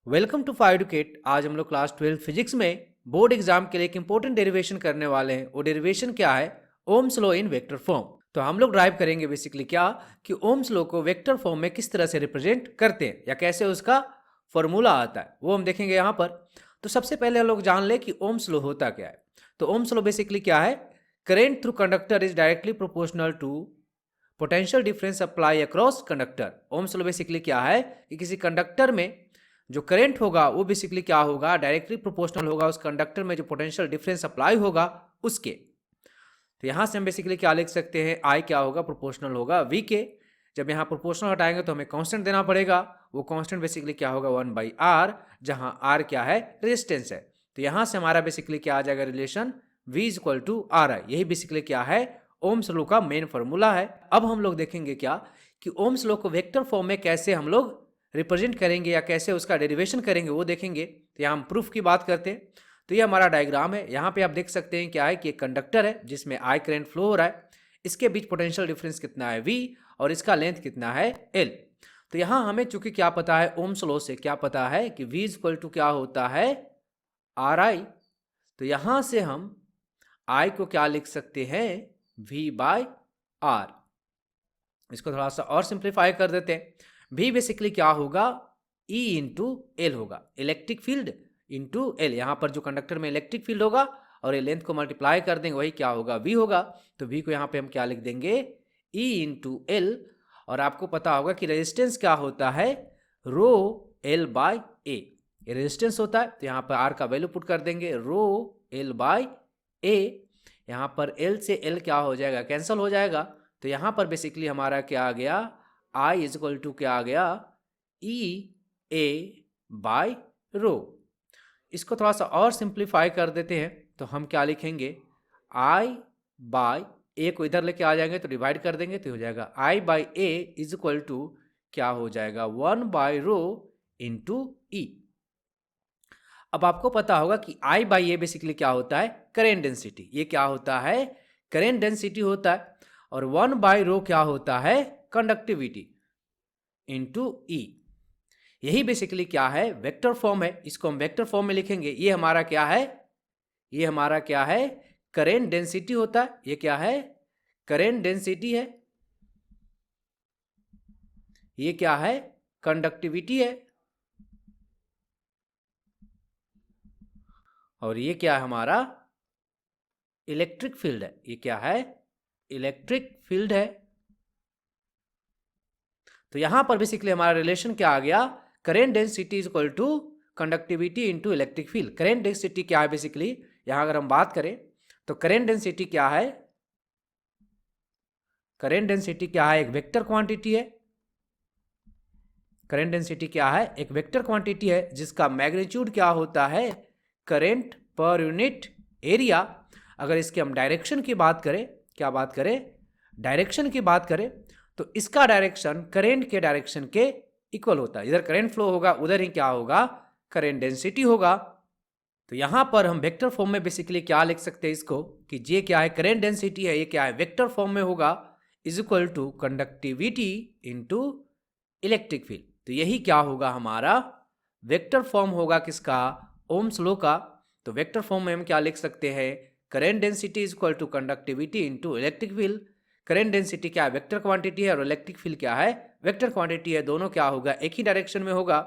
Welcome to five educate. आज हम लोग क्लास 12 फिजिक्स में बोर्ड एग्जाम के लिए एक इंपॉर्टेंट डेरिवेशन करने वाले हैं। वो डेरिवेशन क्या है? Ohm's law in vector form. तो हम लोग ड्राइव करेंगे बेसिकली क्या कि ओम्स लॉ को वेक्टर फॉर्म में किस तरह से रिप्रेजेंट करते हैं या कैसे उसका फॉर्मूला आता है वो हम देखेंगे यहाँ पर। तो सबसे पहले हम लोग जान ले कि ओम्स लॉ होता क्या है। तो ओम्स लॉ बेसिकली क्या है? Current through conductor is directly proportional to potential difference apply across conductor. Ohm's law basically क्या है कि किसी कंडक्टर में जो करंट होगा वो बेसिकली क्या होगा? डायरेक्टली प्रोपोर्शनल होगा उस कंडक्टर में जो पोटेंशियल डिफरेंस अप्लाई होगा उसके। तो यहां से हम बेसिकली क्या लिख सकते हैं? आई क्या होगा? प्रोपोर्शनल होगा वी के। जब यहाँ प्रोपोर्शनल हटाएंगे तो हमें कांस्टेंट देना पड़ेगा। वो कांस्टेंट बेसिकली क्या होगा? 1/r, जहां r क्या है? रेजिस्टेंस है। तो यहां से हमारा बेसिकली क्या आ जाएगा? Relation v equal to R I. यही बेसिकली क्या है? ओम्स लॉ का मेन फॉर्मूला है। अब हम लोग देखेंगे क्या कि ओम्स लॉ को वेक्टर फॉर्म में कैसे हम लोग रिप्रेजेंट करेंगे या कैसे उसका डेरिवेशन करेंगे वो देखेंगे। तो यहाँ हम प्रूफ की बात करते हैं। तो ये हमारा डायग्राम है। यहाँ पे आप देख सकते हैं क्या है कि एक कंडक्टर है जिसमें आई करंट फ्लो हो रहा है। इसके बीच पोटेंशियल डिफरेंस कितना है? v, और इसका लेंथ कितना है? l। तो यहाँ हमें चूंकि क्या पता है? ओम्स लॉ से क्या पता है कि v इक्वल टू क्या होता है? आर आई। तो यहाँ से हम i को क्या लिख सकते हैं? v/r। इसको थोड़ा सा और सिंप्लीफाई कर देते हैं। v बेसिकली क्या होगा? E इंटू एल होगा। Electric field into L. यहाँ पर जो कंडक्टर में इलेक्ट्रिक फील्ड होगा और ये लेंथ को मल्टीप्लाई कर देंगे वही क्या होगा? v होगा। तो v को यहाँ पे हम क्या लिख देंगे? E into L. और आपको पता होगा कि रेजिस्टेंस क्या होता है? रो एल बाई ए। ये रेजिस्टेंस होता है। तो यहाँ पर r का वैल्यू पुट कर देंगे, रो एल बाई ए। यहाँ पर l से l क्या हो जाएगा? कैंसिल हो जाएगा। तो यहाँ पर बेसिकली हमारा क्या आ गया? I इज इक्वल टू क्या आ गया? ई ए बाई रो। इसको थोड़ा सा और सिंप्लीफाई कर देते हैं तो हम क्या लिखेंगे? I बाई ए को इधर लेके आ जाएंगे तो डिवाइड कर देंगे तो हो जाएगा I by A is equal to क्या हो जाएगा? 1/रो इंटू ई। अब आपको पता होगा कि I बाई ए बेसिकली क्या होता है? Current density. ये क्या होता है? करेंट डेंसिटी होता है। और 1/रो क्या होता है? कंडक्टिविटी इंटू ई। यही बेसिकली क्या है? वेक्टर फॉर्म है। इसको हम वेक्टर फॉर्म में लिखेंगे। ये हमारा क्या है? ये हमारा क्या है? करेंट डेंसिटी होता है। ये क्या है? करेंट डेंसिटी है। ये क्या है? कंडक्टिविटी है। और ये क्या है? हमारा इलेक्ट्रिक फील्ड है। ये क्या है? इलेक्ट्रिक फील्ड है। तो यहां पर बेसिकली हमारा रिलेशन क्या आ गया? Current density is equal to conductivity into electric field. Current density क्या है? बेसिकली यहां अगर हम बात करें तो करेंट डेंसिटी क्या है? करेंट डेंसिटी क्या है? एक वेक्टर क्वांटिटी है। करेंट डेंसिटी क्या है? एक वेक्टर क्वांटिटी है जिसका मैग्नीट्यूड क्या होता है? Current per unit area. अगर इसके हम डायरेक्शन की बात करें, क्या बात करें? डायरेक्शन की बात करें तो इसका डायरेक्शन करेंट के डायरेक्शन के इक्वल होता है। इधर करेंट फ्लो होगा उधर ही क्या होगा? करेंट डेंसिटी होगा। तो यहां पर हम वेक्टर फॉर्म में बेसिकली क्या लिख सकते हैं इसको कि ये क्या है? करेंट डेंसिटी है। ये क्या है? वेक्टर फॉर्म में होगा is equal to conductivity into electric field. तो यही क्या होगा? हमारा वेक्टर फॉर्म होगा किसका? ओम्स लॉ का। तो वेक्टर फॉर्म में हम क्या लिख सकते हैं? Current density is equal to conductivity into electric field. Current density क्या है? वेक्टर क्वांटिटी है और इलेक्ट्रिक फील्ड क्या है? वेक्टर क्वांटिटी है। दोनों क्या होगा? एक ही डायरेक्शन में होगा।